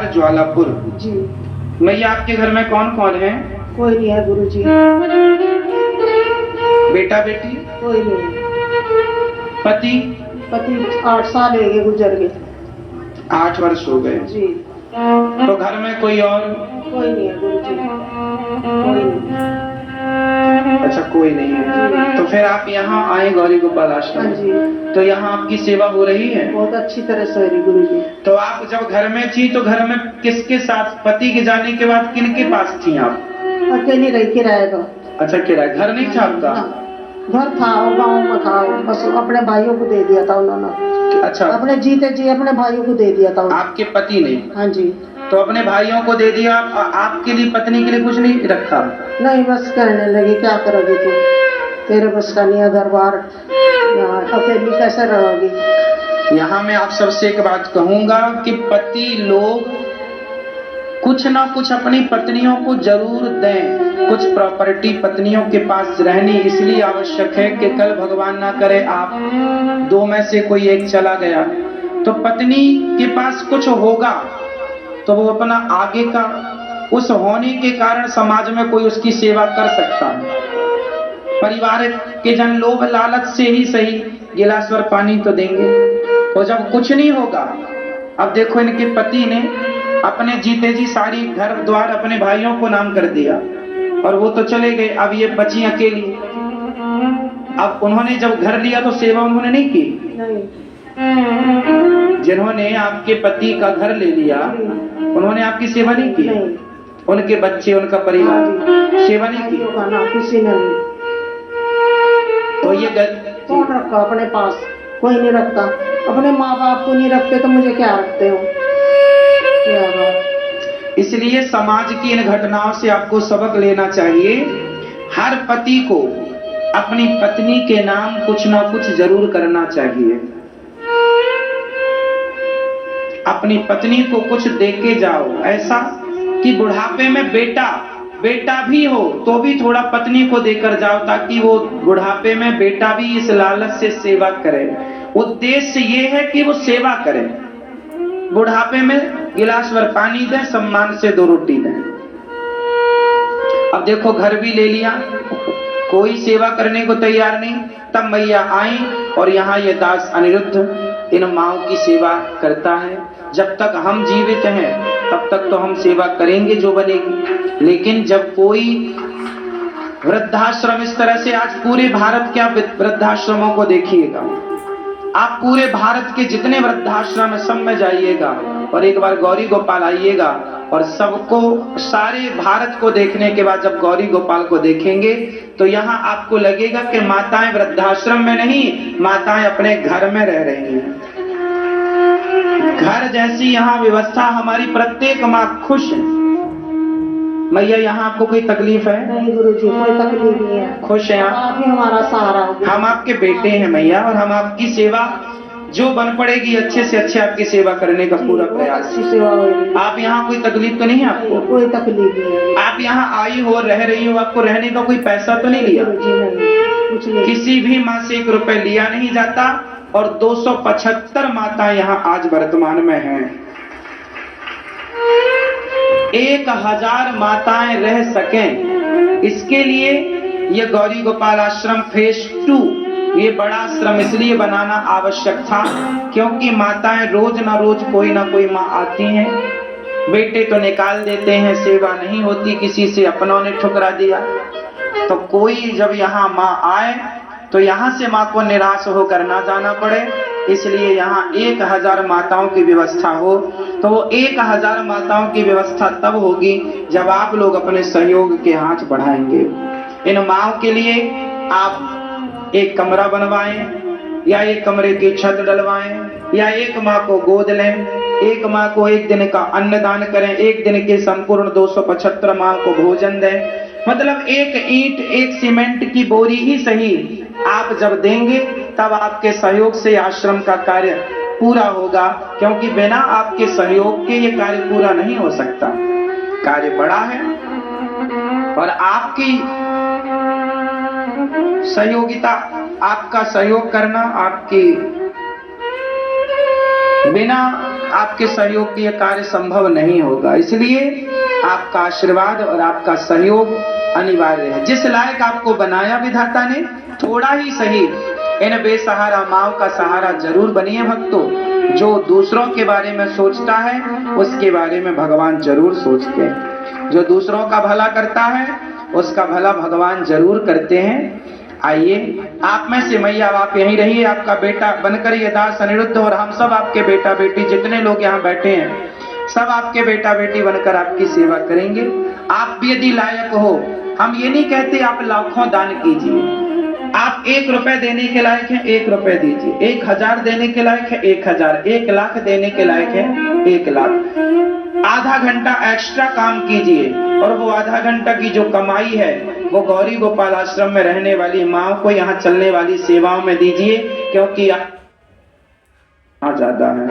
ज्वालापुर जी। मैया, आपके घर में कौन कौन है? कोई नहीं है गुरु जी। बेटा बेटी? कोई नहीं है। पति? पति 8 साल हो गए गुजर गए। 8 वर्ष हो गए जी। तो घर में कोई और? कोई नहीं है गुरु जी। कोई नहीं। अच्छा, कोई नहीं है। तो फिर आप यहाँ आए गौरी गोपाल आश्रम? हाँ जी। तो यहाँ आपकी सेवा हो रही है? बहुत अच्छी तरह से हो रही गुरु जी। तो आप जब घर में थी तो घर में किसके साथ, पति के जाने के बाद किनके पास थी आप? अकेली रह के रहेगा। अच्छा, किराया घर नहीं था आपका? घर था, गाँव में था, बस अपने भाइयों को दे दिया था उन्होंने। अच्छा, अपने जीते जी अपने भाइयों को दे दिया था आपके पति ने? हाँ जी। तो अपने भाइयों को दे दिया, आपके लिए, पत्नी के लिए कुछ नहीं रखा? नहीं, बस कहने लगी क्या करोगी तू, तेरे बस का नहीं है, घर बार अकेली कैसे रहोगी। यहाँ मैं आप सबसे एक बात कहूंगा कि पति लोग कुछ ना कुछ अपनी पत्नियों को जरूर दें। कुछ प्रॉपर्टी पत्नियों के पास रहनी इसलिए आवश्यक है कि कल भगवान ना करे आप दो में से कोई एक चला गया तो पत्नी के पास कुछ होगा तो वो अपना आगे का उस होने के कारण समाज में कोई उसकी सेवा कर सकता है। परिवार के जन लोभ लालच से ही सही गिलास भर पानी तो देंगे, तो जब कुछ नहीं होगा, अब देखो इनके पति ने अपने जीते जी सारी घर द्वार अपने भाइयों को नाम कर दिया और वो तो चले गए, अब ये बची अकेली। अब उन्होंने जब घर लिया तो सेवा उन्होंने नहीं की? नहीं। जिन्होंने आपके पति का घर ले लिया उन्होंने आपकी सेवा नहीं की? नहीं। उनके बच्चे, उनका परिवार सेवा नहीं की? ना किसी ने नहीं। तो ये कौन रखा अपने पास? कोई नहीं रखता। अपने माँ बाप को नहीं रखते तो मुझे क्या रखते हो? इसलिए समाज की इन घटनाओं से आपको सबक लेना चाहिए। हर पति को अपनी पत्नी के नाम कुछ ना कुछ जरूर करना चाहिए। अपनी पत्नी को कुछ देके जाओ, ऐसा कि बुढ़ापे में बेटा भी हो तो भी थोड़ा पत्नी को देकर जाओ ताकि वो बुढ़ापे में बेटा भी इस लालच से सेवा करे। उद्देश्य ये है कि वो सेवा करे, बुढ़ापे में गिलास भर पानी दें, सम्मान से 2 रोटी दें। अब देखो घर भी ले लिया, कोई सेवा करने को तैयार नहीं, तब मैया आई और यहाँ ये दास अनिरुद्ध इन माओं की सेवा करता है। जब तक हम जीवित हैं तब तक तो हम सेवा करेंगे जो बनेगी, लेकिन जब कोई वृद्धाश्रम इस तरह से, आज पूरे भारत के आप वृद्धाश्रमों को देखिएगा, आप पूरे भारत के जितने वृद्धाश्रम सब में जाइएगा और एक बार गौरी गोपाल आइएगा और सबको, सारे भारत को देखने के बाद जब गौरी गोपाल को देखेंगे तो यहाँ आपको लगेगा कि माताएं वृद्धाश्रम में नहीं, माताएं अपने घर में रह रही हैं। घर जैसी यहाँ व्यवस्था, हमारी प्रत्येक माँ खुश है। मैया, यहाँ आपको कोई तकलीफ है? नहीं गुरुजी, कोई तकलीफ नहीं है। खुश है आप ही हमारा सहारा हो। हम आपके बेटे हैं मैया और हम आपकी सेवा जो बन पड़ेगी अच्छे से अच्छे आपकी सेवा करने का पूरा प्रयास। अच्छी सेवा होगी। आप यहाँ कोई तकलीफ तो नहीं है आपको? कोई तकलीफ नहीं है। आप यहाँ आई हो, रह रही हो, आपको रहने का कोई पैसा तो नहीं लिया? कुछ नहीं। किसी भी माँ से 1 रुपए लिया नहीं जाता और 275 माताएं यहाँ आज वर्तमान में हैं। 1000 माताएं रह सकें, इसके लिए ये गौरी गोपाल आश्रम फेज 2, ये बड़ा आश्रम इसलिए बनाना आवश्यक था क्योंकि माताएं रोज ना रोज कोई ना कोई माँ आती हैं, बेटे तो निकाल देते हैं, सेवा नहीं होती, किसी से अपनों ने ठुकरा दिया, तो कोई जब यहाँ माँ आए तो यहाँ से माँ को निराश होकर ना जाना पड़े, इसलिए यहाँ 1000 माताओं की व्यवस्था हो। तो वो 1000 माताओं की व्यवस्था तब होगी जब आप लोग अपने सहयोग के हाथ बढ़ाएंगे। इन माओं के लिए आप एक कमरा बनवाएं या एक कमरे की छत डलवाएं या एक माँ को गोद लें, एक माँ को 1 दिन का अन्नदान करें, 1 दिन के संपूर्ण 275 माँ को भोजन दें। मतलब 1 ईंट 1 सीमेंट की बोरी ही सही आप जब देंगे तब आपके सहयोग से आश्रम का कार्य पूरा होगा, क्योंकि बिना आपके सहयोग के ये कार्य पूरा नहीं हो सकता। कार्य बड़ा है और आपकी सहयोगिता, आपका सहयोग करना, आपकी बिना आपके सहयोग के ये कार्य संभव नहीं होगा। इसलिए आपका आशीर्वाद और आपका सहयोग अनिवार्य है। जिस लायक आपको बनाया विधाता ने, थोड़ा ही सही इन बेसहारा माँओं का सहारा जरूर बनिए भक्तों। जो दूसरों के बारे में सोचता है उसके बारे में भगवान जरूर सोचते हैं। जो दूसरों का भला करता है उसका भला भगवान जरूर करते हैं। आइए, आप में से मैया आप यहीं रहिए, आपका बेटा बनकर ये दास अनिरुद्ध और हम सब आपके बेटा बेटी, जितने लोग यहाँ बैठे हैं सब आपके बेटा बेटी बनकर आपकी सेवा करेंगे। आप भी यदि लायक हो, हम ये नहीं कहते आप लाखों दान कीजिए, आप 1 रुपए देने के लायक हैं 1 रुपए दीजिए, 1000 देने के लायक है 1000, 1 लाख देने के लायक है 1 लाख। आधा घंटा एक्स्ट्रा काम कीजिए और वो आधा घंटा की जो कमाई है वो गौरी गोपाल आश्रम में रहने वाली माँ को यहाँ चलने वाली सेवाओं में दीजिए, क्योंकि ज्यादा है।